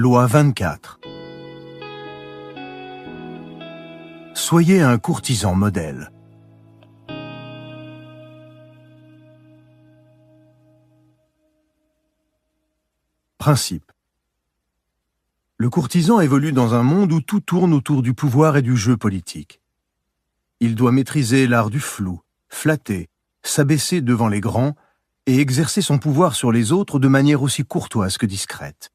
Loi 24. Soyez un courtisan modèle. Principe. Le courtisan évolue dans un monde où tout tourne autour du pouvoir et du jeu politique. Il doit maîtriser l'art du flou, flatter, s'abaisser devant les grands et exercer son pouvoir sur les autres de manière aussi courtoise que discrète.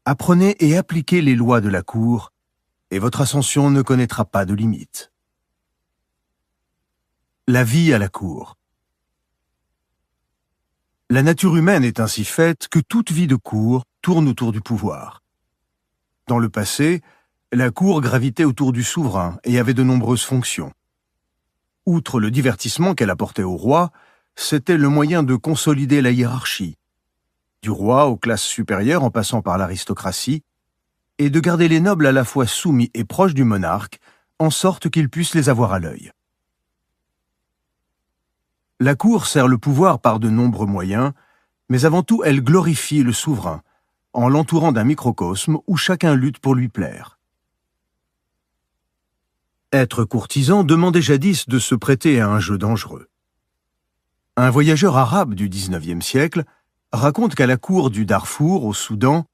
Apprenez et appliquez les lois de la cour, et votre ascension ne connaîtra pas de limite. La vie à la cour. La nature humaine est ainsi faite que toute vie de cour tourne autour du pouvoir. Dans le passé, la cour gravitait autour du souverain et avait de nombreuses fonctions. Outre le divertissement qu'elle apportait au roi, c'était le moyen de consolider la hiérarchie, du roi aux classes supérieures en passant par l'aristocratie, et de garder les nobles à la fois soumis et proches du monarque, en sorte qu'ils puissent les avoir à l'œil. La cour sert le pouvoir par de nombreux moyens, mais avant tout elle glorifie le souverain, en l'entourant d'un microcosme où chacun lutte pour lui plaire. Être courtisan demandait jadis de se prêter à un jeu dangereux. Un voyageur arabe du XIXe siècle raconte qu'à la cour du Darfour, au Soudan,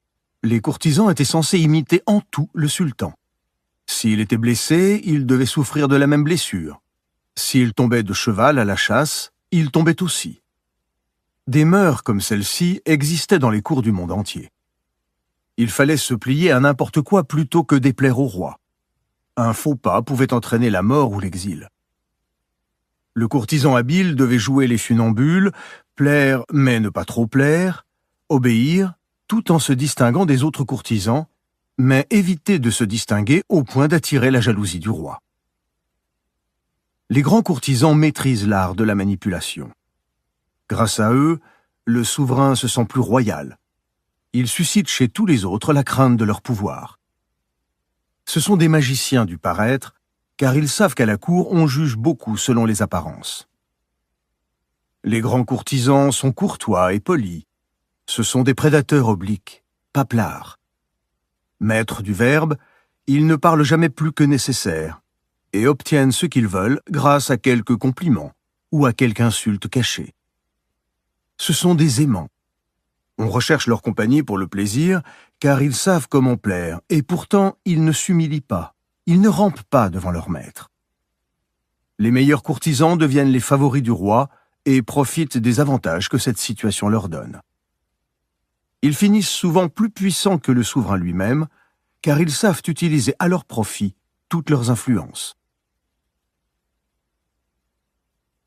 les courtisans étaient censés imiter en tout le sultan. S'il était blessé, il devait souffrir de la même blessure. S'il tombait de cheval à la chasse, il tombait aussi. Des mœurs comme celle-ci existaient dans les cours du monde entier. Il fallait se plier à n'importe quoi plutôt que déplaire au roi. Un faux pas pouvait entraîner la mort ou l'exil. Le courtisan habile devait jouer les funambules, plaire mais ne pas trop plaire, obéir, tout en se distinguant des autres courtisans, mais éviter de se distinguer au point d'attirer la jalousie du roi. Les grands courtisans maîtrisent l'art de la manipulation. Grâce à eux, le souverain se sent plus royal. Ils suscitent chez tous les autres la crainte de leur pouvoir. Ce sont des magiciens du paraître, car ils savent qu'à la cour on juge beaucoup selon les apparences. Les grands courtisans sont courtois et polis. Ce sont des prédateurs obliques, paplards. Maîtres du verbe, ils ne parlent jamais plus que nécessaire et obtiennent ce qu'ils veulent grâce à quelques compliments ou à quelque insulte cachée. Ce sont des aimants. On recherche leur compagnie pour le plaisir, car ils savent comment plaire, et pourtant ils ne s'humilient pas, ils ne rampent pas devant leur maître. Les meilleurs courtisans deviennent les favoris du roi et profitent des avantages que cette situation leur donne. Ils finissent souvent plus puissants que le souverain lui-même, car ils savent utiliser à leur profit toutes leurs influences.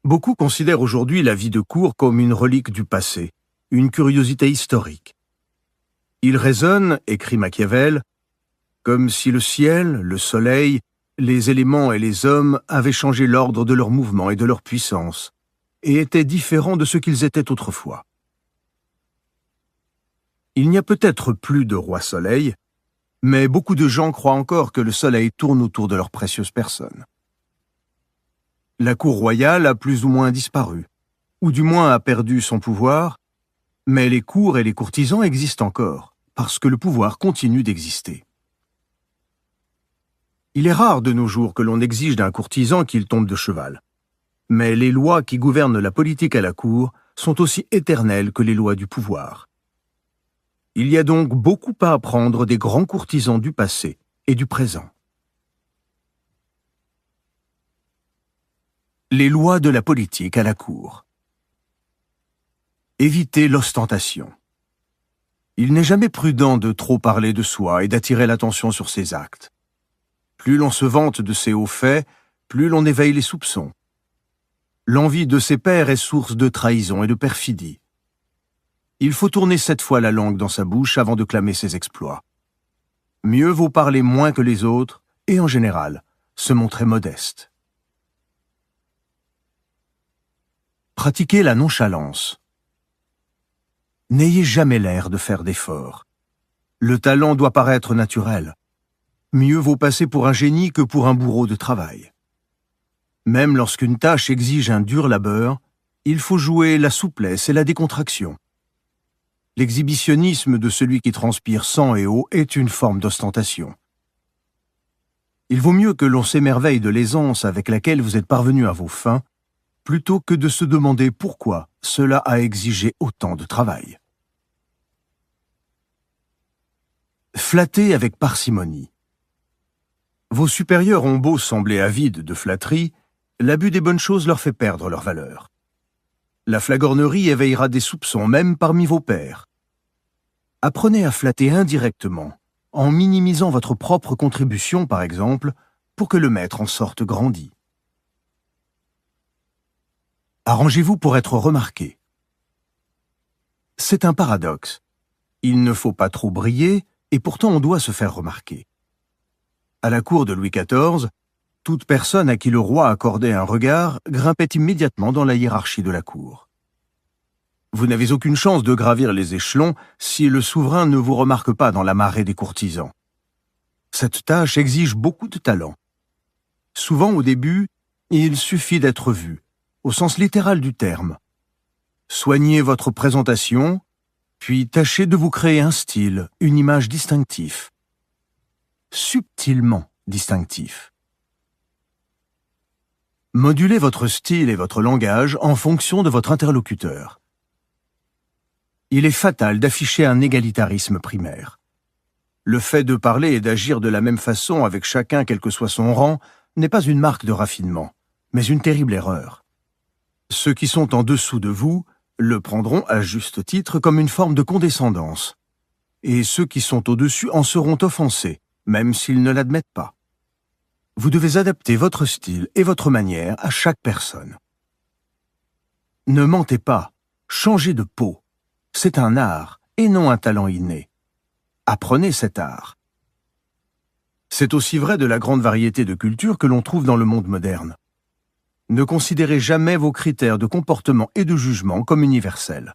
Beaucoup considèrent aujourd'hui la vie de cour comme une relique du passé, une curiosité historique. Ils raisonnent, écrit Machiavel, comme si le ciel, le soleil, les éléments et les hommes avaient changé l'ordre de leurs mouvements et de leur puissance, et étaient différents de ce qu'ils étaient autrefois. Il n'y a peut-être plus de roi soleil, mais beaucoup de gens croient encore que le soleil tourne autour de leur précieuse personne. La cour royale a plus ou moins disparu, ou du moins a perdu son pouvoir, mais les cours et les courtisans existent encore, parce que le pouvoir continue d'exister. Il est rare de nos jours que l'on exige d'un courtisan qu'il tombe de cheval, mais les lois qui gouvernent la politique à la cour sont aussi éternelles que les lois du pouvoir. Il y a donc beaucoup à apprendre des grands courtisans du passé et du présent. Les lois de la politique à la cour. Évitez l'ostentation. Il n'est jamais prudent de trop parler de soi et d'attirer l'attention sur ses actes. Plus l'on se vante de ses hauts faits, plus l'on éveille les soupçons. L'envie de ses pairs est source de trahison et de perfidie. Il faut tourner 7 fois la langue dans sa bouche avant de clamer ses exploits. Mieux vaut parler moins que les autres et, en général, se montrer modeste. Pratiquez la nonchalance. N'ayez jamais l'air de faire d'efforts. Le talent doit paraître naturel. Mieux vaut passer pour un génie que pour un bourreau de travail. Même lorsqu'une tâche exige un dur labeur, il faut jouer la souplesse et la décontraction. L'exhibitionnisme de celui qui transpire sang et eau est une forme d'ostentation. Il vaut mieux que l'on s'émerveille de l'aisance avec laquelle vous êtes parvenu à vos fins, plutôt que de se demander pourquoi cela a exigé autant de travail. Flatter avec parcimonie. Vos supérieurs ont beau sembler avides de flatterie, l'abus des bonnes choses leur fait perdre leur valeur. La flagornerie éveillera des soupçons même parmi vos pairs. Apprenez à flatter indirectement, en minimisant votre propre contribution par exemple, pour que le maître en sorte grandi. Arrangez-vous pour être remarqué. C'est un paradoxe. Il ne faut pas trop briller, et pourtant on doit se faire remarquer. À la cour de Louis XIV, toute personne à qui le roi accordait un regard grimpait immédiatement dans la hiérarchie de la cour. Vous n'avez aucune chance de gravir les échelons si le souverain ne vous remarque pas dans la marée des courtisans. Cette tâche exige beaucoup de talent. Souvent, au début, il suffit d'être vu, au sens littéral du terme. Soignez votre présentation, puis tâchez de vous créer un style, une image distinctif. Subtilement distinctif. Modulez votre style et votre langage en fonction de votre interlocuteur. Il est fatal d'afficher un égalitarisme primaire. Le fait de parler et d'agir de la même façon avec chacun quel que soit son rang n'est pas une marque de raffinement, mais une terrible erreur. Ceux qui sont en dessous de vous le prendront à juste titre comme une forme de condescendance, et ceux qui sont au-dessus en seront offensés, même s'ils ne l'admettent pas. Vous devez adapter votre style et votre manière à chaque personne. Ne mentez pas, changez de peau. C'est un art et non un talent inné. Apprenez cet art. C'est aussi vrai de la grande variété de cultures que l'on trouve dans le monde moderne. Ne considérez jamais vos critères de comportement et de jugement comme universels.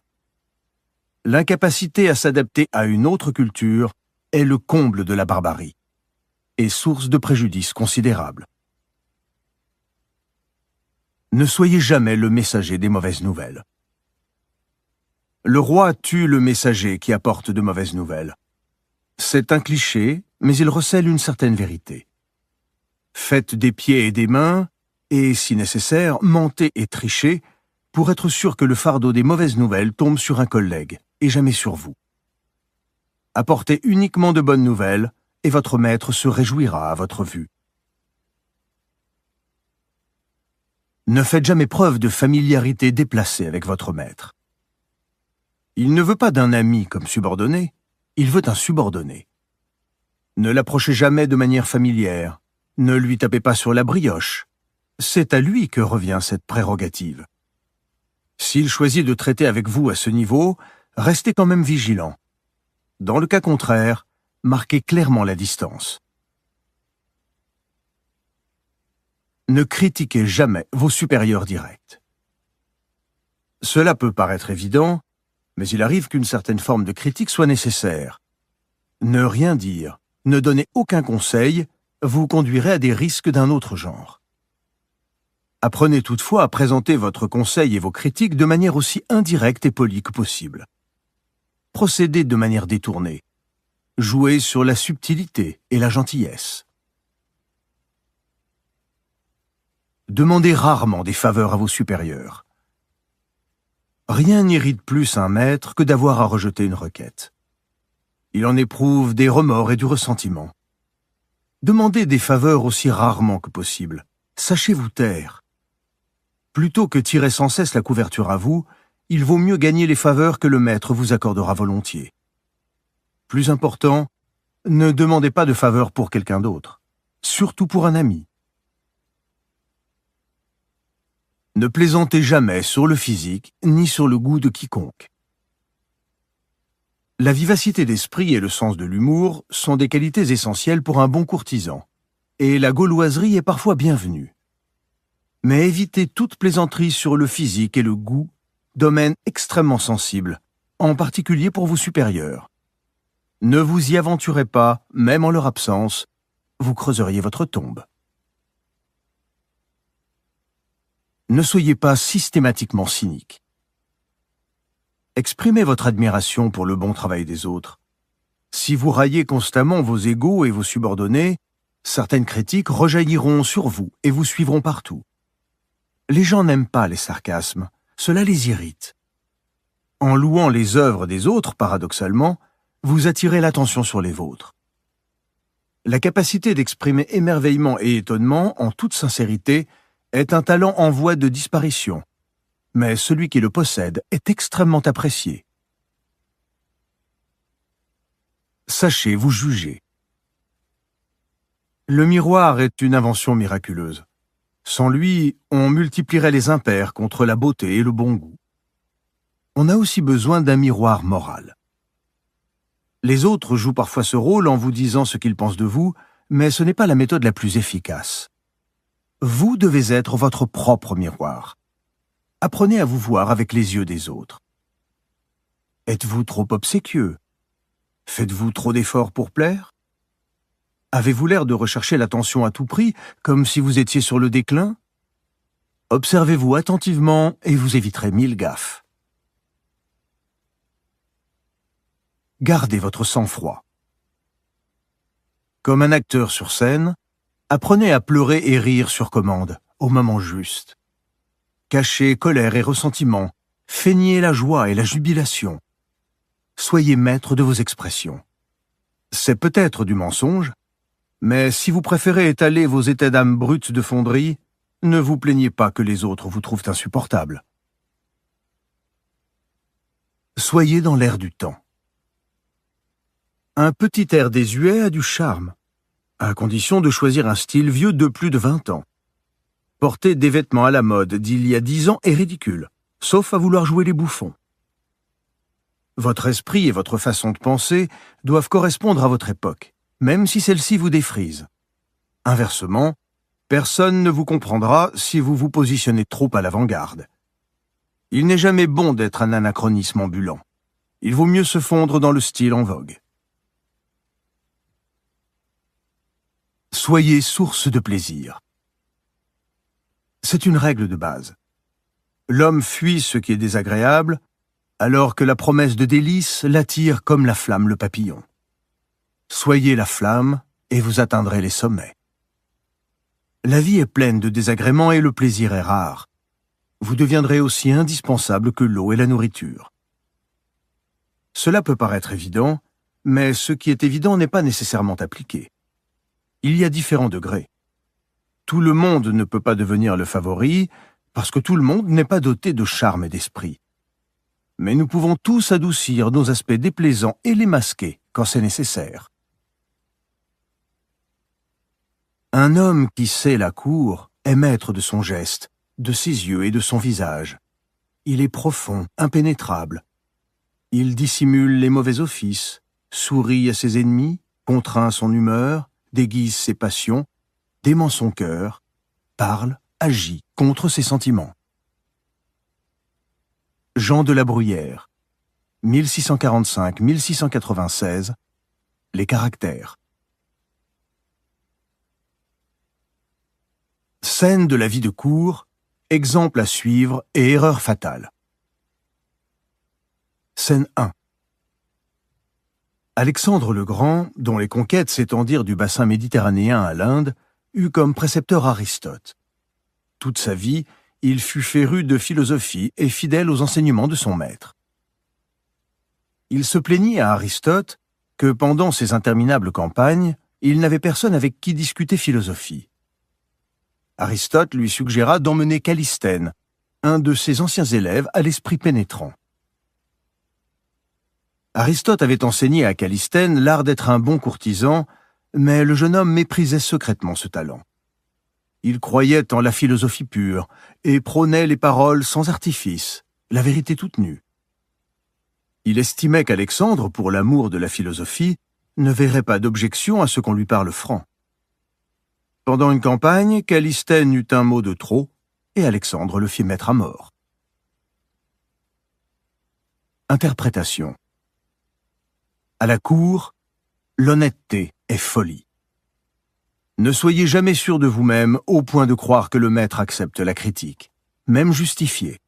L'incapacité à s'adapter à une autre culture est le comble de la barbarie et source de préjudices considérables. Ne soyez jamais le messager des mauvaises nouvelles. Le roi tue le messager qui apporte de mauvaises nouvelles. C'est un cliché, mais il recèle une certaine vérité. Faites des pieds et des mains, et, si nécessaire, mentez et trichez, pour être sûr que le fardeau des mauvaises nouvelles tombe sur un collègue, et jamais sur vous. Apportez uniquement de bonnes nouvelles, et votre maître se réjouira à votre vue. Ne faites jamais preuve de familiarité déplacée avec votre maître. Il ne veut pas d'un ami comme subordonné, il veut un subordonné. Ne l'approchez jamais de manière familière, ne lui tapez pas sur la brioche. C'est à lui que revient cette prérogative. S'il choisit de traiter avec vous à ce niveau, restez quand même vigilant. Dans le cas contraire, marquez clairement la distance. Ne critiquez jamais vos supérieurs directs. Cela peut paraître évident, mais il arrive qu'une certaine forme de critique soit nécessaire. Ne rien dire, ne donner aucun conseil, vous conduirez à des risques d'un autre genre. Apprenez toutefois à présenter votre conseil et vos critiques de manière aussi indirecte et polie que possible. Procédez de manière détournée. Jouez sur la subtilité et la gentillesse. Demandez rarement des faveurs à vos supérieurs. Rien n'irrite plus un maître que d'avoir à rejeter une requête. Il en éprouve des remords et du ressentiment. Demandez des faveurs aussi rarement que possible. Sachez vous taire. Plutôt que tirer sans cesse la couverture à vous, il vaut mieux gagner les faveurs que le maître vous accordera volontiers. Plus important, ne demandez pas de faveurs pour quelqu'un d'autre, surtout pour un ami. Ne plaisantez jamais sur le physique ni sur le goût de quiconque. La vivacité d'esprit et le sens de l'humour sont des qualités essentielles pour un bon courtisan, et la gauloiserie est parfois bienvenue. Mais évitez toute plaisanterie sur le physique et le goût, domaine extrêmement sensible, en particulier pour vos supérieurs. Ne vous y aventurez pas, même en leur absence, vous creuseriez votre tombe. Ne soyez pas systématiquement cynique. Exprimez votre admiration pour le bon travail des autres. Si vous raillez constamment vos égaux et vos subordonnés, certaines critiques rejailliront sur vous et vous suivront partout. Les gens n'aiment pas les sarcasmes, cela les irrite. En louant les œuvres des autres, paradoxalement, vous attirez l'attention sur les vôtres. La capacité d'exprimer émerveillement et étonnement en toute sincérité est un talent en voie de disparition, mais celui qui le possède est extrêmement apprécié. Sachez vous juger. Le miroir est une invention miraculeuse. Sans lui, on multiplierait les impairs contre la beauté et le bon goût. On a aussi besoin d'un miroir moral. Les autres jouent parfois ce rôle en vous disant ce qu'ils pensent de vous, mais ce n'est pas la méthode la plus efficace. Vous devez être votre propre miroir. Apprenez à vous voir avec les yeux des autres. Êtes-vous trop obséquieux? Faites-vous trop d'efforts pour plaire? Avez-vous l'air de rechercher l'attention à tout prix, comme si vous étiez sur le déclin? Observez-vous attentivement et vous éviterez 1000 gaffes. Gardez votre sang-froid. Comme un acteur sur scène, apprenez à pleurer et rire sur commande, au moment juste. Cachez colère et ressentiment, feignez la joie et la jubilation. Soyez maître de vos expressions. C'est peut-être du mensonge, mais si vous préférez étaler vos états d'âme bruts de fonderie, ne vous plaignez pas que les autres vous trouvent insupportable. Soyez dans l'air du temps. Un petit air désuet a du charme, à condition de choisir un style vieux de plus de 20 ans. Porter des vêtements à la mode d'il y a 10 ans est ridicule, sauf à vouloir jouer les bouffons. Votre esprit et votre façon de penser doivent correspondre à votre époque, même si celle-ci vous défrise. Inversement, personne ne vous comprendra si vous vous positionnez trop à l'avant-garde. Il n'est jamais bon d'être un anachronisme ambulant. Il vaut mieux se fondre dans le style en vogue. Soyez source de plaisir. C'est une règle de base. L'homme fuit ce qui est désagréable, alors que la promesse de délices l'attire comme la flamme le papillon. Soyez la flamme et vous atteindrez les sommets. La vie est pleine de désagréments et le plaisir est rare. Vous deviendrez aussi indispensable que l'eau et la nourriture. Cela peut paraître évident, mais ce qui est évident n'est pas nécessairement appliqué. Il y a différents degrés. Tout le monde ne peut pas devenir le favori, parce que tout le monde n'est pas doté de charme et d'esprit. Mais nous pouvons tous adoucir nos aspects déplaisants et les masquer quand c'est nécessaire. Un homme qui sait la cour est maître de son geste, de ses yeux et de son visage. Il est profond, impénétrable. Il dissimule les mauvais offices, sourit à ses ennemis, contraint son humeur, déguise ses passions, dément son cœur, parle, agit contre ses sentiments. Jean de la Bruyère, 1645-1696, les caractères. Scène de la vie de cour, exemple à suivre et erreur fatale. Scène 1. Alexandre le Grand, dont les conquêtes s'étendirent du bassin méditerranéen à l'Inde, eut comme précepteur Aristote. Toute sa vie, il fut féru de philosophie et fidèle aux enseignements de son maître. Il se plaignit à Aristote que pendant ses interminables campagnes, il n'avait personne avec qui discuter philosophie. Aristote lui suggéra d'emmener Callisthène, un de ses anciens élèves à l'esprit pénétrant. Aristote avait enseigné à Callisthène l'art d'être un bon courtisan, mais le jeune homme méprisait secrètement ce talent. Il croyait en la philosophie pure et prônait les paroles sans artifice, la vérité toute nue. Il estimait qu'Alexandre, pour l'amour de la philosophie, ne verrait pas d'objection à ce qu'on lui parle franc. Pendant une campagne, Callisthène eut un mot de trop, et Alexandre le fit mettre à mort. Interprétation. À la cour, l'honnêteté est folie. Ne soyez jamais sûr de vous-même au point de croire que le maître accepte la critique, même justifiée.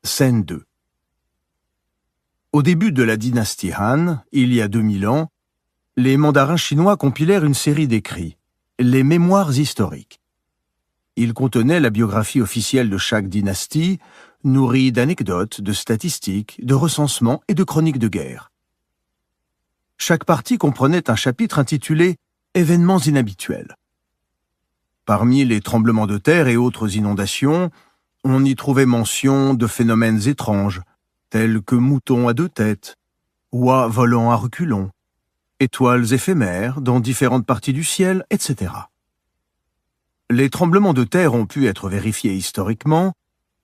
Scène 2. Au début de la dynastie Han, il y a 2000 ans, les mandarins chinois compilèrent une série d'écrits, les Mémoires historiques. Ils contenaient la biographie officielle de chaque dynastie, nourrie d'anecdotes, de statistiques, de recensements et de chroniques de guerre. Chaque partie comprenait un chapitre intitulé « Événements inhabituels ». Parmi les tremblements de terre et autres inondations, on y trouvait mention de phénomènes étranges, tels que moutons à 2 têtes, oies volant à reculons, étoiles éphémères dans différentes parties du ciel, etc. Les tremblements de terre ont pu être vérifiés historiquement,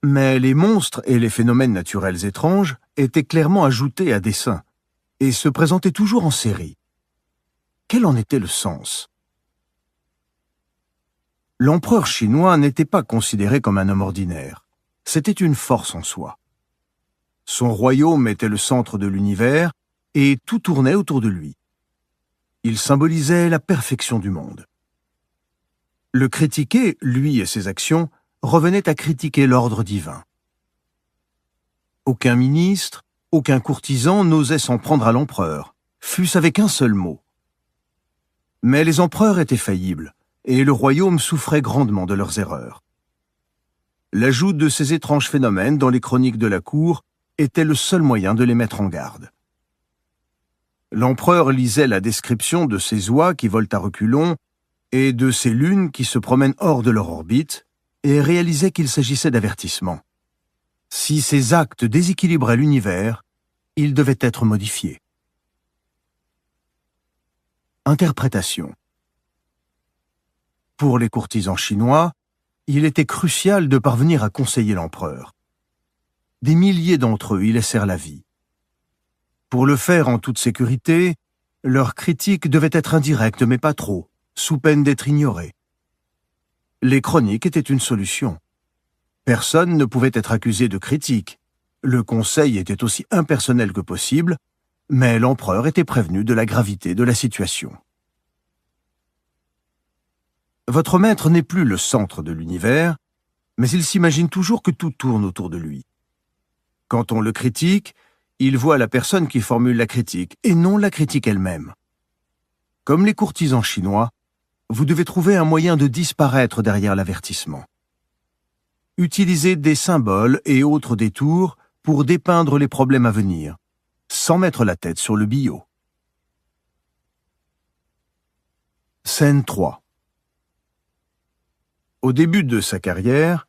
mais les monstres et les phénomènes naturels étranges étaient clairement ajoutés à dessein et se présentaient toujours en série. Quel en était le sens? L'empereur chinois n'était pas considéré comme un homme ordinaire. C'était une force en soi. Son royaume était le centre de l'univers et tout tournait autour de lui. Il symbolisait la perfection du monde. Le critiquer, lui et ses actions, revenait à critiquer l'ordre divin. Aucun ministre, aucun courtisan n'osait s'en prendre à l'empereur, fût-ce avec un seul mot. Mais les empereurs étaient faillibles, et le royaume souffrait grandement de leurs erreurs. L'ajout de ces étranges phénomènes dans les chroniques de la cour était le seul moyen de les mettre en garde. L'empereur lisait la description de ces oies qui volent à reculons et de ces lunes qui se promènent hors de leur orbite et réalisait qu'il s'agissait d'avertissements. Si ces actes déséquilibraient l'univers, ils devaient être modifiés. Interprétation. Pour les courtisans chinois, il était crucial de parvenir à conseiller l'empereur. Des milliers d'entre eux y laissèrent la vie. Pour le faire en toute sécurité, leurs critiques devaient être indirectes mais pas trop, sous peine d'être ignorées. Les chroniques étaient une solution. Personne ne pouvait être accusé de critique. Le conseil était aussi impersonnel que possible, mais l'empereur était prévenu de la gravité de la situation. Votre maître n'est plus le centre de l'univers, mais il s'imagine toujours que tout tourne autour de lui. Quand on le critique, il voit la personne qui formule la critique, et non la critique elle-même. Comme les courtisans chinois, vous devez trouver un moyen de disparaître derrière l'avertissement. Utilisez des symboles et autres détours pour dépeindre les problèmes à venir, sans mettre la tête sur le billot. Scène 3. Au début de sa carrière,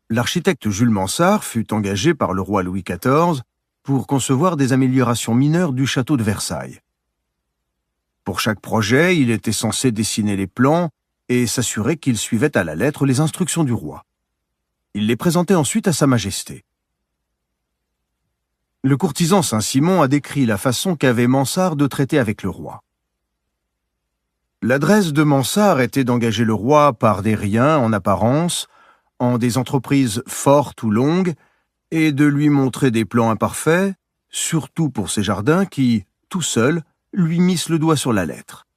l'architecte Jules Mansart fut engagé par le roi Louis XIV pour concevoir des améliorations mineures du château de Versailles. Pour chaque projet, il était censé dessiner les plans et s'assurer qu'il suivait à la lettre les instructions du roi. Il les présentait ensuite à Sa Majesté. Le courtisan Saint-Simon a décrit la façon qu'avait Mansart de traiter avec le roi. L'adresse de Mansart était d'engager le roi par des riens en apparence, en des entreprises fortes ou longues, et de lui montrer des plans imparfaits, surtout pour ses jardins qui, tout seuls, lui missent le doigt sur la lettre.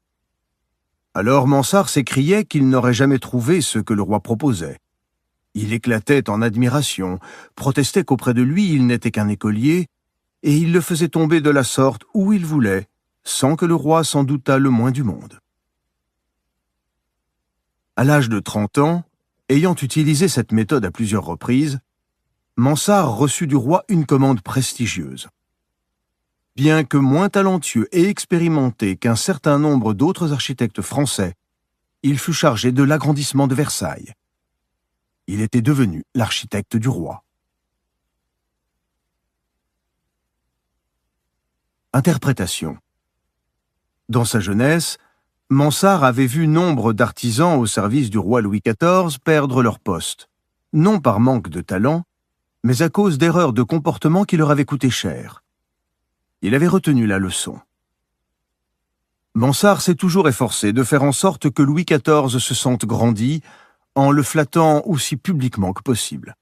Alors Mansart s'écriait qu'il n'aurait jamais trouvé ce que le roi proposait. Il éclatait en admiration, protestait qu'auprès de lui il n'était qu'un écolier, et il le faisait tomber de la sorte où il voulait, sans que le roi s'en doutât le moins du monde. À l'âge de 30 ans, ayant utilisé cette méthode à plusieurs reprises, Mansart reçut du roi une commande prestigieuse. Bien que moins talentueux et expérimenté qu'un certain nombre d'autres architectes français, il fut chargé de l'agrandissement de Versailles. Il était devenu l'architecte du roi. Interprétation. Dans sa jeunesse, Mansart avait vu nombre d'artisans au service du roi Louis XIV perdre leur poste, non par manque de talent, mais à cause d'erreurs de comportement qui leur avaient coûté cher. Il avait retenu la leçon. Mansart s'est toujours efforcé de faire en sorte que Louis XIV se sente grandi en le flattant aussi publiquement que possible.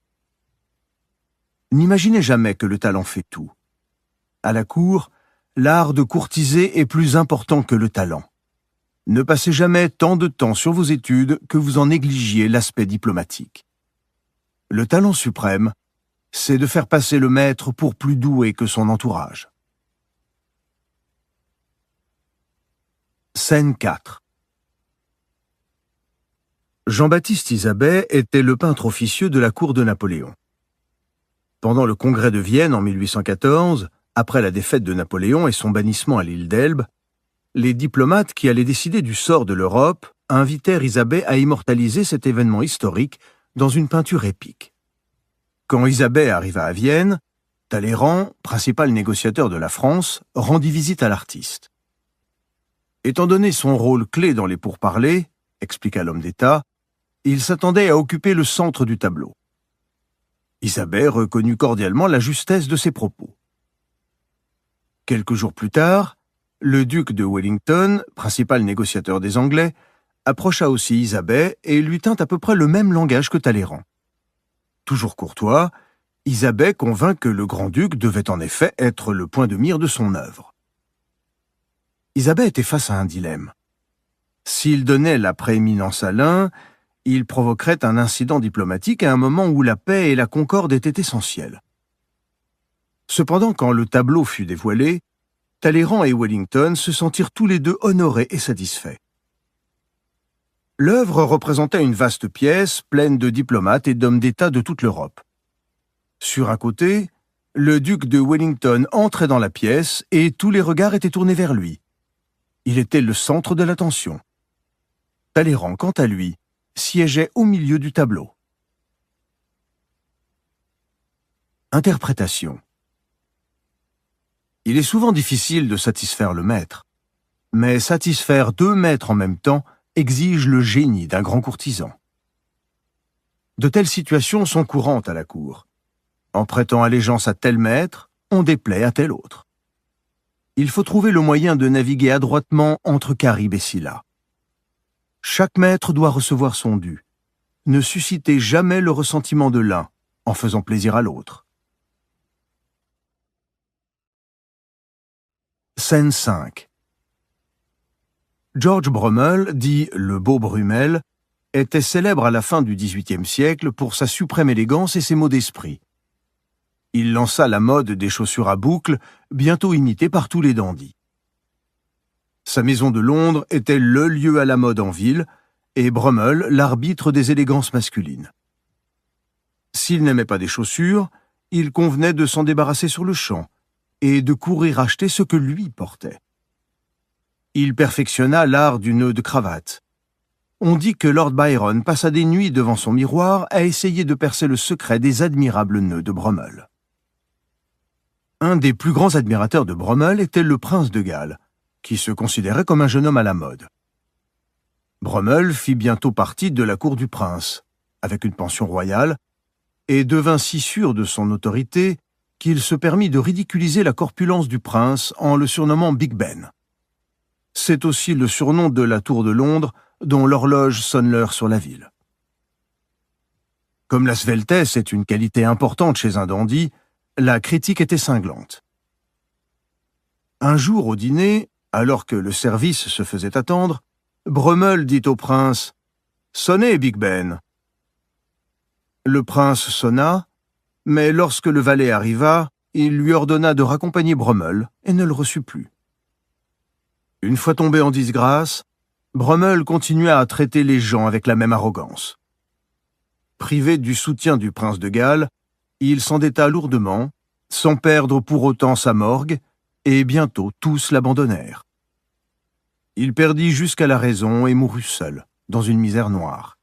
N'imaginez jamais que le talent fait tout. À la cour, l'art de courtiser est plus important que le talent. Ne passez jamais tant de temps sur vos études que vous en négligiez l'aspect diplomatique. Le talent suprême, c'est de faire passer le maître pour plus doué que son entourage. Scène 4. Jean-Baptiste Isabey était le peintre officieux de la cour de Napoléon. Pendant le congrès de Vienne en 1814, après la défaite de Napoléon et son bannissement à l'île d'Elbe, les diplomates qui allaient décider du sort de l'Europe invitèrent Isabey à immortaliser cet événement historique dans une peinture épique. Quand Isabey arriva à Vienne, Talleyrand, principal négociateur de la France, rendit visite à l'artiste. Étant donné son rôle clé dans les pourparlers, expliqua l'homme d'État, il s'attendait à occuper le centre du tableau. Isabey reconnut cordialement la justesse de ses propos. Quelques jours plus tard, le duc de Wellington, principal négociateur des Anglais, approcha aussi Isabey et lui tint à peu près le même langage que Talleyrand. Toujours courtois, Isabey convint que le grand-duc devait en effet être le point de mire de son œuvre. Isabey était face à un dilemme. S'il donnait la prééminence à l'un, il provoquerait un incident diplomatique à un moment où la paix et la concorde étaient essentielles. Cependant, quand le tableau fut dévoilé, Talleyrand et Wellington se sentirent tous les deux honorés et satisfaits. L'œuvre représentait une vaste pièce pleine de diplomates et d'hommes d'État de toute l'Europe. Sur un côté, le duc de Wellington entrait dans la pièce et tous les regards étaient tournés vers lui. Il était le centre de l'attention. Talleyrand, quant à lui, siégeait au milieu du tableau. Interprétation. Il est souvent difficile de satisfaire le maître, mais satisfaire deux maîtres en même temps exige le génie d'un grand courtisan. De telles situations sont courantes à la cour. En prêtant allégeance à tel maître, on déplaît à tel autre. Il faut trouver le moyen de naviguer adroitement entre Charybde et Scylla. Chaque maître doit recevoir son dû. Ne suscitez jamais le ressentiment de l'un en faisant plaisir à l'autre. Scène 5. George Brummel, dit le Beau Brummel, était célèbre à la fin du XVIIIe siècle pour sa suprême élégance et ses mots d'esprit. Il lança la mode des chaussures à boucles, bientôt imitée par tous les dandys. Sa maison de Londres était le lieu à la mode en ville, et Brummel l'arbitre des élégances masculines. S'il n'aimait pas des chaussures, il convenait de s'en débarrasser sur le champ, et de courir acheter ce que lui portait. Il perfectionna l'art du nœud de cravate. On dit que Lord Byron passa des nuits devant son miroir à essayer de percer le secret des admirables nœuds de Brummel. Un des plus grands admirateurs de Brummel était le prince de Galles, qui se considérait comme un jeune homme à la mode. Brummel fit bientôt partie de la cour du prince, avec une pension royale, et devint si sûr de son autorité qu'il se permit de ridiculiser la corpulence du prince en le surnommant Big Ben. C'est aussi le surnom de la tour de Londres dont l'horloge sonne l'heure sur la ville. Comme la sveltesse est une qualité importante chez un dandy, la critique était cinglante. Un jour au dîner, alors que le service se faisait attendre, Brummel dit au prince « Sonnez, Big Ben !» Le prince sonna, mais lorsque le valet arriva, il lui ordonna de raccompagner Brummel et ne le reçut plus. Une fois tombé en disgrâce, Brummel continua à traiter les gens avec la même arrogance. Privé du soutien du prince de Galles, il s'endetta lourdement, sans perdre pour autant sa morgue, et bientôt tous l'abandonnèrent. Il perdit jusqu'à la raison et mourut seul, dans une misère noire.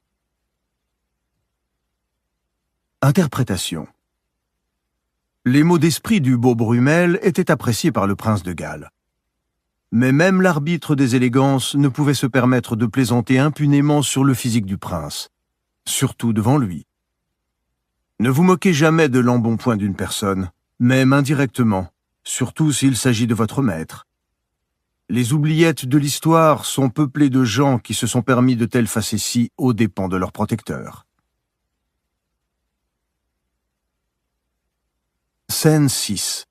Interprétation. Les mots d'esprit du Beau Brummel étaient appréciés par le prince de Galles. Mais même l'arbitre des élégances ne pouvait se permettre de plaisanter impunément sur le physique du prince, surtout devant lui. Ne vous moquez jamais de l'embonpoint d'une personne, même indirectement, surtout s'il s'agit de votre maître. Les oubliettes de l'histoire sont peuplées de gens qui se sont permis de telles facéties aux dépens de leurs protecteurs. Scène 6.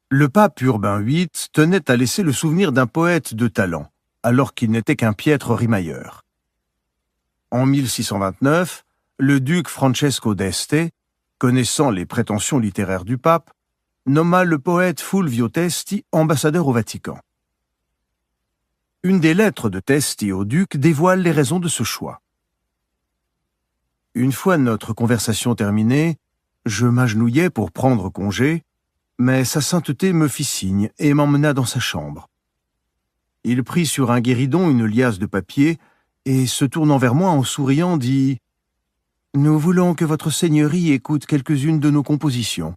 Le pape Urbain VIII tenait à laisser le souvenir d'un poète de talent, alors qu'il n'était qu'un piètre rimailleur. En 1629, le duc Francesco d'Este, connaissant les prétentions littéraires du pape, nomma le poète Fulvio Testi ambassadeur au Vatican. Une des lettres de Testi au duc dévoile les raisons de ce choix. Une fois notre conversation terminée, je m'agenouillai pour prendre congé, mais sa sainteté me fit signe et m'emmena dans sa chambre. Il prit sur un guéridon une liasse de papier et, se tournant vers moi en souriant, dit « Nous voulons que votre seigneurie écoute quelques-unes de nos compositions. »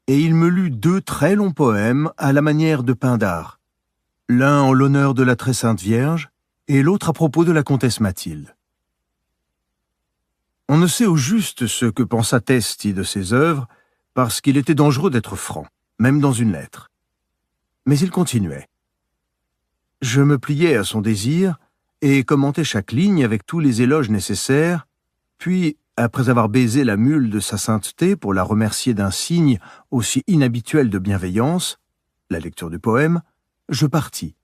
Et il me lut 2 très longs poèmes à la manière de Pindare, l'un en l'honneur de la très sainte Vierge et l'autre à propos de la comtesse Mathilde. On ne sait au juste ce que pensa Testi de ses œuvres, parce qu'il était dangereux d'être franc, même dans une lettre. Mais il continuait. Je me pliai à son désir et commentai chaque ligne avec tous les éloges nécessaires, puis, après avoir baisé la mule de sa sainteté pour la remercier d'un signe aussi inhabituel de bienveillance, la lecture du poème, je partis.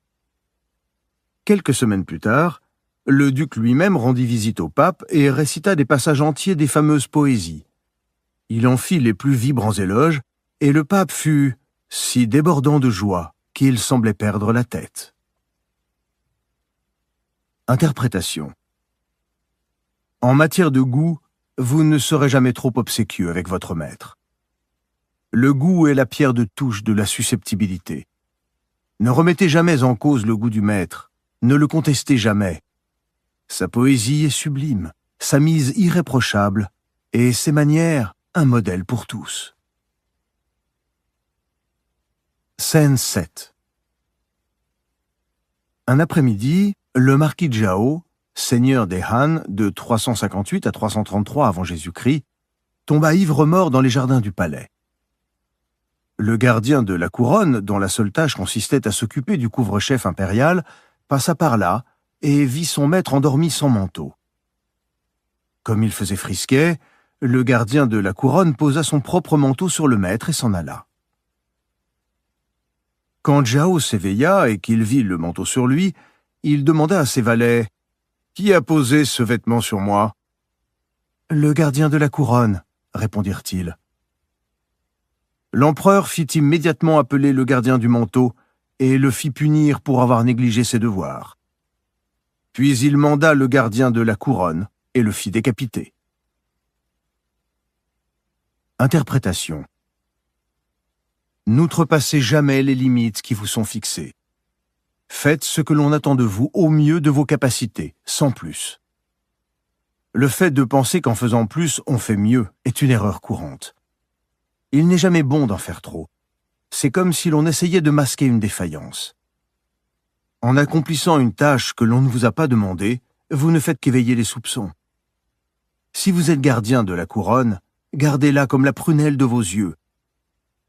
Quelques semaines plus tard, le duc lui-même rendit visite au pape et récita des passages entiers des fameuses poésies. Il en fit les plus vibrants éloges, et le pape fut si débordant de joie qu'il semblait perdre la tête. Interprétation. En matière de goût, vous ne serez jamais trop obséquieux avec votre maître. Le goût est la pierre de touche de la susceptibilité. Ne remettez jamais en cause le goût du maître, ne le contestez jamais. Sa poésie est sublime, sa mise irréprochable, et ses manières un modèle pour tous. Scène 7. Un après-midi, le marquis Zhao, seigneur des Han de 358 à 333 avant Jésus-Christ, tomba ivre-mort dans les jardins du palais. Le gardien de la couronne, dont la seule tâche consistait à s'occuper du couvre-chef impérial, passa par là et vit son maître endormi sans manteau. Comme il faisait frisquet, le gardien de la couronne posa son propre manteau sur le maître et s'en alla. Quand Zhao s'éveilla et qu'il vit le manteau sur lui, il demanda à ses valets « Qui a posé ce vêtement sur moi ?»« Le gardien de la couronne, » répondirent-ils. L'empereur fit immédiatement appeler le gardien du manteau et le fit punir pour avoir négligé ses devoirs. Puis il manda le gardien de la couronne et le fit décapiter. Interprétation. N'outrepassez jamais les limites qui vous sont fixées. Faites ce que l'on attend de vous au mieux de vos capacités, sans plus. Le fait de penser qu'en faisant plus, on fait mieux est une erreur courante. Il n'est jamais bon d'en faire trop. C'est comme si l'on essayait de masquer une défaillance. En accomplissant une tâche que l'on ne vous a pas demandée, vous ne faites qu'éveiller les soupçons. Si vous êtes gardien de la couronne, gardez-la comme la prunelle de vos yeux,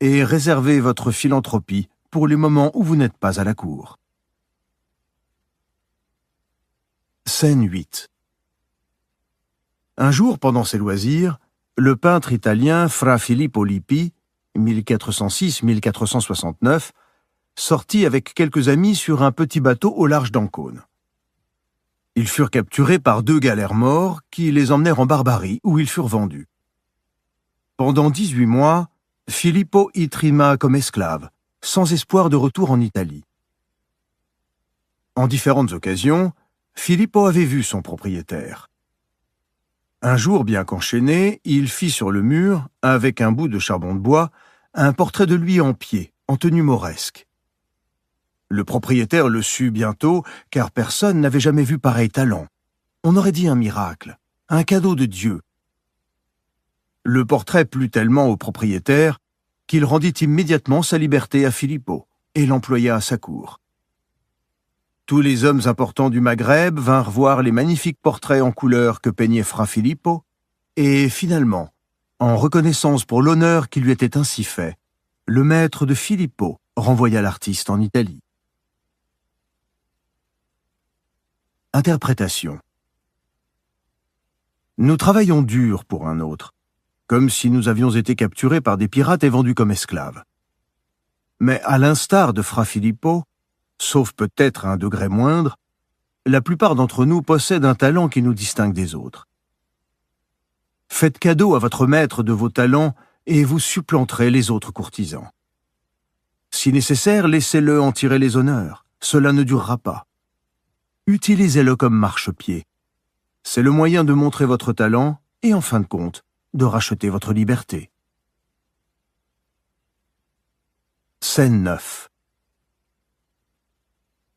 et réservez votre philanthropie pour les moments où vous n'êtes pas à la cour. Scène 8. Un jour, pendant ses loisirs, le peintre italien Fra Filippo Lippi, 1406-1469, sortit avec quelques amis sur un petit bateau au large d'Ancône. Ils furent capturés par 2 galères morts qui les emmenèrent en Barbarie où ils furent vendus. Pendant 18 mois, Filippo y trima comme esclave, sans espoir de retour en Italie. En différentes occasions, Filippo avait vu son propriétaire. Un jour, bien qu'enchaîné, il fit sur le mur, avec un bout de charbon de bois, un portrait de lui en pied, en tenue mauresque. Le propriétaire le sut bientôt, car personne n'avait jamais vu pareil talent. On aurait dit un miracle, un cadeau de Dieu. Le portrait plut tellement au propriétaire qu'il rendit immédiatement sa liberté à Filippo et l'employa à sa cour. Tous les hommes importants du Maghreb vinrent voir les magnifiques portraits en couleur que peignait Fra Filippo, et finalement, en reconnaissance pour l'honneur qui lui était ainsi fait, le maître de Filippo renvoya l'artiste en Italie. Interprétation. Nous travaillons dur pour un autre, comme si nous avions été capturés par des pirates et vendus comme esclaves. Mais à l'instar de Fra Filippo, sauf peut-être à un degré moindre, la plupart d'entre nous possèdent un talent qui nous distingue des autres. Faites cadeau à votre maître de vos talents et vous supplanterez les autres courtisans. Si nécessaire, laissez-le en tirer les honneurs. Cela ne durera pas. Utilisez-le comme marchepied. C'est le moyen de montrer votre talent et, en fin de compte, de racheter votre liberté. Scène 9.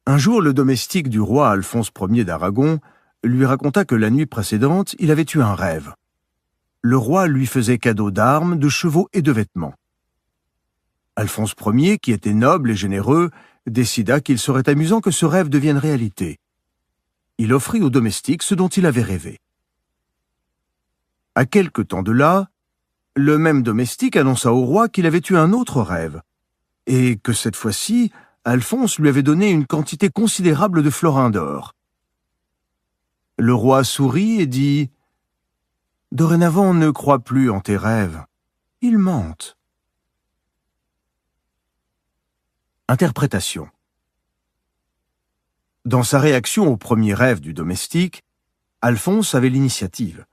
Un jour, le domestique du roi Alphonse Ier d'Aragon lui raconta que la nuit précédente, il avait eu un rêve. Le roi lui faisait cadeau d'armes, de chevaux et de vêtements. Alphonse Ier, qui était noble et généreux, décida qu'il serait amusant que ce rêve devienne réalité. Il offrit au domestique ce dont il avait rêvé. À quelque temps de là, le même domestique annonça au roi qu'il avait eu un autre rêve, et que cette fois-ci, Alphonse lui avait donné une quantité considérable de florins d'or. Le roi sourit et dit « Dorénavant, ne crois plus en tes rêves. Ils mentent. » Interprétation. Dans sa réaction au premier rêve du domestique, Alphonse avait l'initiative.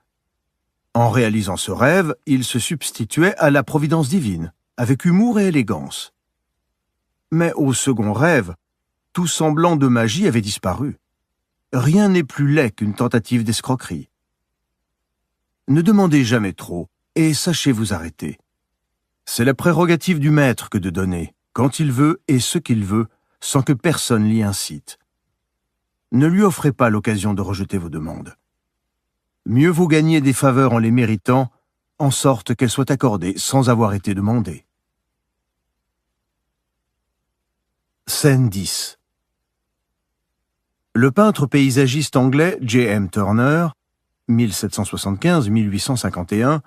En réalisant ce rêve, il se substituait à la providence divine, avec humour et élégance. Mais au second rêve, tout semblant de magie avait disparu. Rien n'est plus laid qu'une tentative d'escroquerie. Ne demandez jamais trop, et sachez vous arrêter. C'est la prérogative du maître que de donner, quand il veut et ce qu'il veut, sans que personne l'y incite. Ne lui offrez pas l'occasion de rejeter vos demandes. Mieux vaut gagner des faveurs en les méritant, en sorte qu'elles soient accordées sans avoir été demandées. Scène 10. Le peintre paysagiste anglais J.M. Turner, 1775-1851,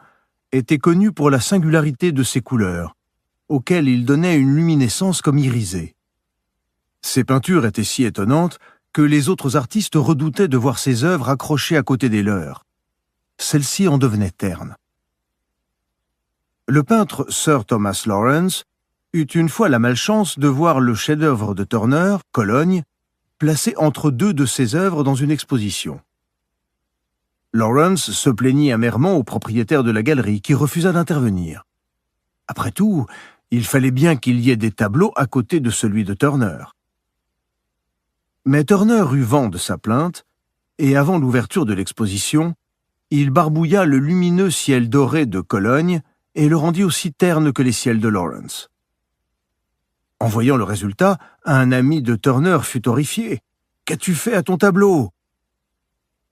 était connu pour la singularité de ses couleurs, auxquelles il donnait une luminescence comme irisée. Ses peintures étaient si étonnantes que les autres artistes redoutaient de voir ses œuvres accrochées à côté des leurs. Celles-ci en devenaient ternes. Le peintre Sir Thomas Lawrence eut une fois la malchance de voir le chef-d'œuvre de Turner, Cologne, placé entre deux de ses œuvres dans une exposition. Lawrence se plaignit amèrement au propriétaire de la galerie qui refusa d'intervenir. Après tout, il fallait bien qu'il y ait des tableaux à côté de celui de Turner. Mais Turner eut vent de sa plainte, et avant l'ouverture de l'exposition, il barbouilla le lumineux ciel doré de Cologne et le rendit aussi terne que les ciels de Lawrence. En voyant le résultat, un ami de Turner fut horrifié. « Qu'as-tu fait à ton tableau ?»«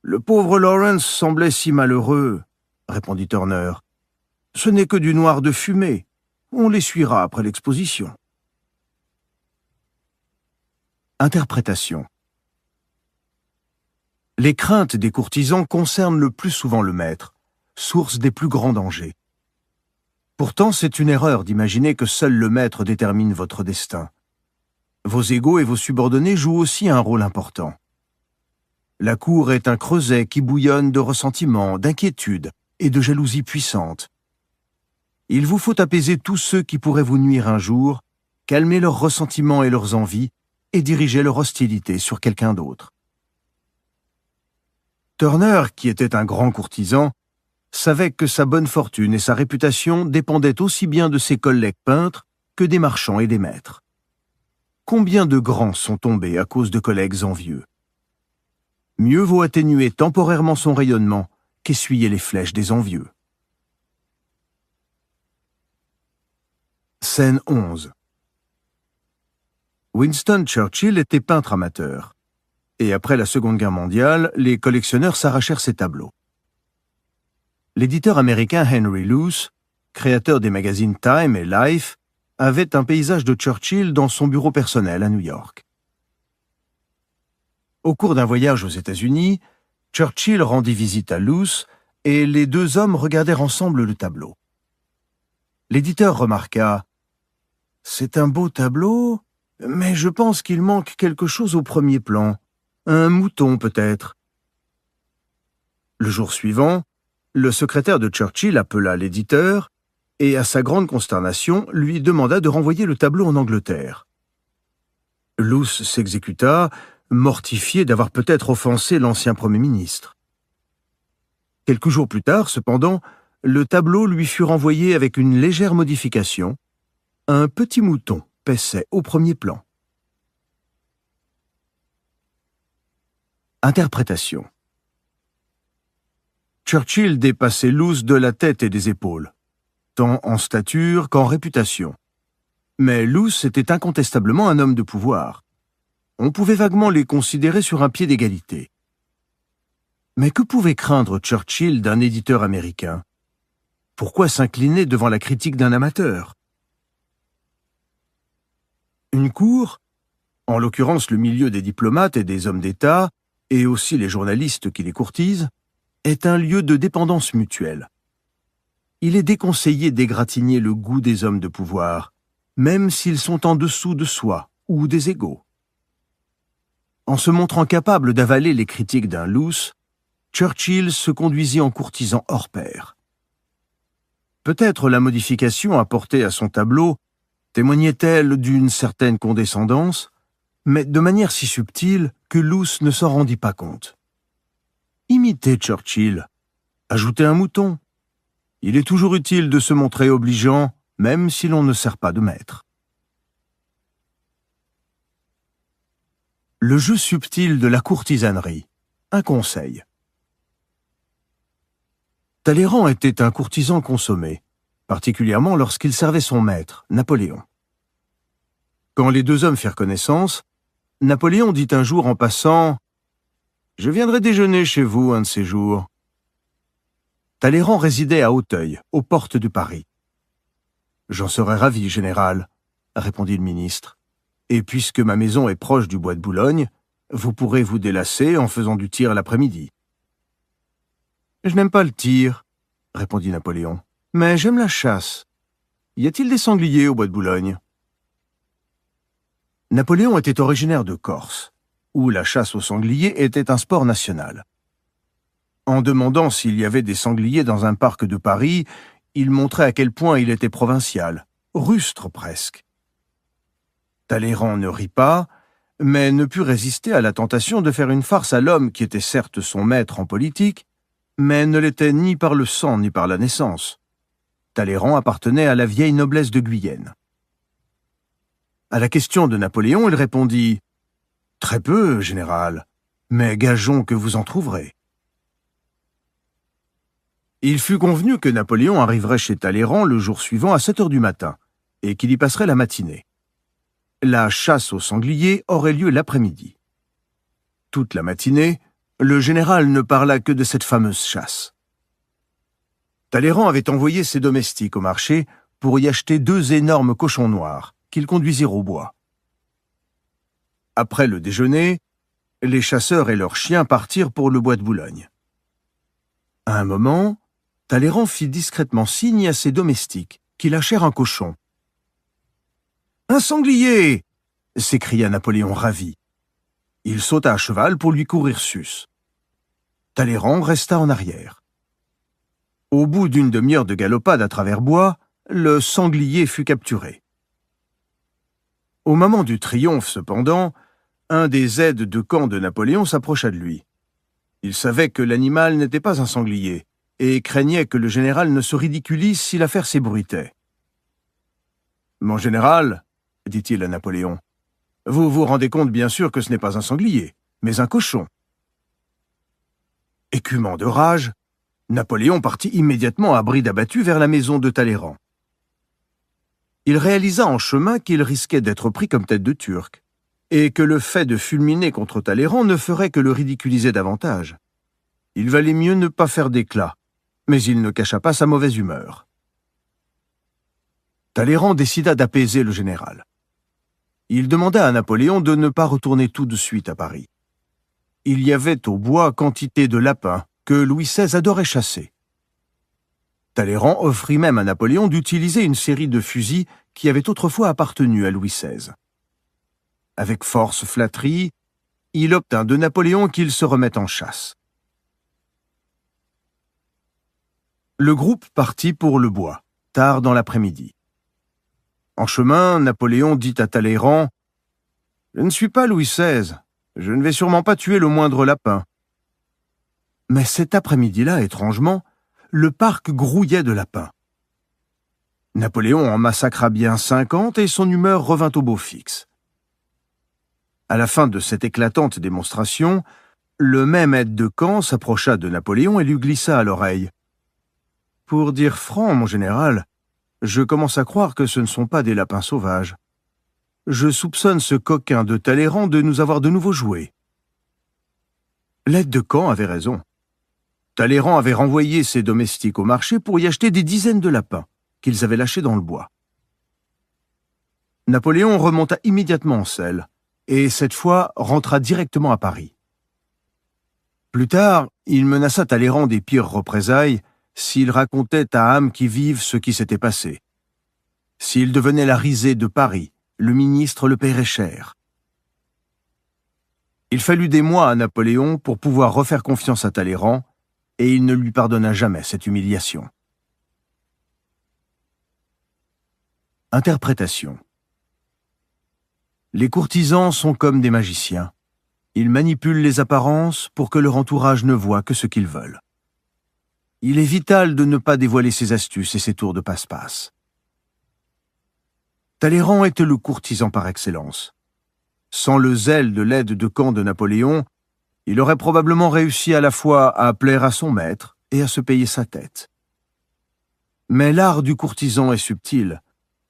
Le pauvre Lawrence semblait si malheureux, » répondit Turner. « Ce n'est que du noir de fumée. On l'essuiera après l'exposition. » Interprétation. Les craintes des courtisans concernent le plus souvent le maître, source des plus grands dangers. Pourtant, c'est une erreur d'imaginer que seul le maître détermine votre destin. Vos égaux et vos subordonnés jouent aussi un rôle important. La cour est un creuset qui bouillonne de ressentiments, d'inquiétudes et de jalousies puissantes. Il vous faut apaiser tous ceux qui pourraient vous nuire un jour, calmer leurs ressentiments et leurs envies, et diriger leur hostilité sur quelqu'un d'autre. Turner, qui était un grand courtisan, savait que sa bonne fortune et sa réputation dépendaient aussi bien de ses collègues peintres que des marchands et des maîtres. Combien de grands sont tombés à cause de collègues envieux? Mieux vaut atténuer temporairement son rayonnement qu'essuyer les flèches des envieux. Scène 11. Winston Churchill était peintre amateur, et après la Seconde Guerre mondiale, les collectionneurs s'arrachèrent ses tableaux. L'éditeur américain Henry Luce, créateur des magazines Time et Life, avait un paysage de Churchill dans son bureau personnel à New York. Au cours d'un voyage aux États-Unis, Churchill rendit visite à Luce et les deux hommes regardèrent ensemble le tableau. L'éditeur remarqua « C'est un beau tableau, mais je pense qu'il manque quelque chose au premier plan. Un mouton peut-être. » Le jour suivant, le secrétaire de Churchill appela l'éditeur et, à sa grande consternation, lui demanda de renvoyer le tableau en Angleterre. Luce s'exécuta, mortifié d'avoir peut-être offensé l'ancien Premier ministre. Quelques jours plus tard, cependant, le tableau lui fut renvoyé avec une légère modification. Un petit mouton paissait au premier plan. Interprétation. Churchill dépassait Luce de la tête et des épaules, tant en stature qu'en réputation. Mais Luce était incontestablement un homme de pouvoir. On pouvait vaguement les considérer sur un pied d'égalité. Mais que pouvait craindre Churchill d'un éditeur américain? Pourquoi s'incliner devant la critique d'un amateur? Une cour, en l'occurrence le milieu des diplomates et des hommes d'État, et aussi les journalistes qui les courtisent, est un lieu de dépendance mutuelle. Il est déconseillé d'égratigner le goût des hommes de pouvoir, même s'ils sont en dessous de soi ou des égaux. En se montrant capable d'avaler les critiques d'un Luce, Churchill se conduisit en courtisan hors pair. Peut-être la modification apportée à son tableau témoignait-elle d'une certaine condescendance, mais de manière si subtile que Luce ne s'en rendit pas compte. Imitez Churchill, ajoutez un mouton. Il est toujours utile de se montrer obligeant, même si l'on ne sert pas de maître. Le jeu subtil de la courtisanerie. Un conseil. Talleyrand était un courtisan consommé, particulièrement lorsqu'il servait son maître, Napoléon. Quand les deux hommes firent connaissance, Napoléon dit un jour en passant « Je viendrai déjeuner chez vous un de ces jours ». Talleyrand résidait à Auteuil, aux portes de Paris. « J'en serais ravi, général », répondit le ministre. « Et puisque ma maison est proche du bois de Boulogne, vous pourrez vous délasser en faisant du tir l'après-midi. » « Je n'aime pas le tir, » répondit Napoléon, « mais j'aime la chasse. Y a-t-il des sangliers au bois de Boulogne ?» Napoléon était originaire de Corse, où la chasse aux sangliers était un sport national. En demandant s'il y avait des sangliers dans un parc de Paris, il montrait à quel point il était provincial, rustre presque. Talleyrand ne rit pas, mais ne put résister à la tentation de faire une farce à l'homme qui était certes son maître en politique, mais ne l'était ni par le sang ni par la naissance. Talleyrand appartenait à la vieille noblesse de Guyenne. À la question de Napoléon, il répondit « Très peu, général, mais gageons que vous en trouverez. » Il fut convenu que Napoléon arriverait chez Talleyrand le jour suivant à 7 heures du matin, et qu'il y passerait la matinée. La chasse aux sangliers aurait lieu l'après-midi. Toute la matinée, le général ne parla que de cette fameuse chasse. Talleyrand avait envoyé ses domestiques au marché pour y acheter 2 énormes cochons noirs, qu'ils conduisirent au bois. Après le déjeuner, les chasseurs et leurs chiens partirent pour le bois de Boulogne. À un moment, Talleyrand fit discrètement signe à ses domestiques, qui lâchèrent un cochon. « Un sanglier !» s'écria Napoléon ravi. Il sauta à cheval pour lui courir sus. Talleyrand resta en arrière. Au bout d'une demi-heure de galopade à travers bois, le sanglier fut capturé. Au moment du triomphe, cependant, un des aides de camp de Napoléon s'approcha de lui. Il savait que l'animal n'était pas un sanglier et craignait que le général ne se ridiculise si l'affaire s'ébruitait. « Mon général, » dit-il à Napoléon, « vous vous rendez compte bien sûr que ce n'est pas un sanglier, mais un cochon. » Écumant de rage, Napoléon partit immédiatement à bride abattue vers la maison de Talleyrand. Il réalisa en chemin qu'il risquait d'être pris comme tête de Turc, et que le fait de fulminer contre Talleyrand ne ferait que le ridiculiser davantage. Il valait mieux ne pas faire d'éclat, mais il ne cacha pas sa mauvaise humeur. Talleyrand décida d'apaiser le général. Il demanda à Napoléon de ne pas retourner tout de suite à Paris. Il y avait au bois quantité de lapins que Louis XVI adorait chasser. Talleyrand offrit même à Napoléon d'utiliser une série de fusils qui avaient autrefois appartenu à Louis XVI. Avec force flatterie, il obtint de Napoléon qu'il se remette en chasse. Le groupe partit pour le bois, tard dans l'après-midi. En chemin, Napoléon dit à Talleyrand « Je ne suis pas Louis XVI. Je ne vais sûrement pas tuer le moindre lapin. » Mais cet après-midi-là, étrangement, le parc grouillait de lapins. Napoléon en massacra bien 50 et son humeur revint au beau fixe. À la fin de cette éclatante démonstration, le même aide de camp s'approcha de Napoléon et lui glissa à l'oreille. « Pour dire franc, mon général, je commence à croire que ce ne sont pas des lapins sauvages. Je soupçonne ce coquin de Talleyrand de nous avoir de nouveau joués. » L'aide de camp avait raison. Talleyrand avait renvoyé ses domestiques au marché pour y acheter des dizaines de lapins qu'ils avaient lâchés dans le bois. Napoléon remonta immédiatement en selle et, cette fois, rentra directement à Paris. Plus tard, il menaça Talleyrand des pires représailles s'il racontait à âme qui vive ce qui s'était passé. S'il devenait la risée de Paris, le ministre le paierait cher. Il fallut des mois à Napoléon pour pouvoir refaire confiance à Talleyrand, et il ne lui pardonna jamais cette humiliation. Interprétation. Les courtisans sont comme des magiciens. Ils manipulent les apparences pour que leur entourage ne voie que ce qu'ils veulent. Il est vital de ne pas dévoiler ses astuces et ses tours de passe-passe. Talleyrand était le courtisan par excellence. Sans le zèle de l'aide de camp de Napoléon, il aurait probablement réussi à la fois à plaire à son maître et à se payer sa tête. Mais l'art du courtisan est subtil,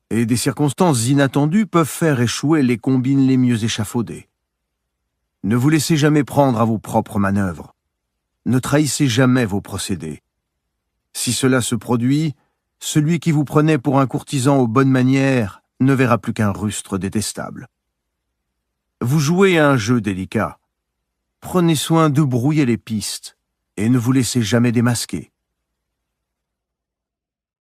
et des circonstances inattendues peuvent faire échouer les combines les mieux échafaudées. Ne vous laissez jamais prendre à vos propres manœuvres. Ne trahissez jamais vos procédés. Si cela se produit, celui qui vous prenait pour un courtisan aux bonnes manières ne verra plus qu'un rustre détestable. Vous jouez à un jeu délicat. Prenez soin de brouiller les pistes et ne vous laissez jamais démasquer.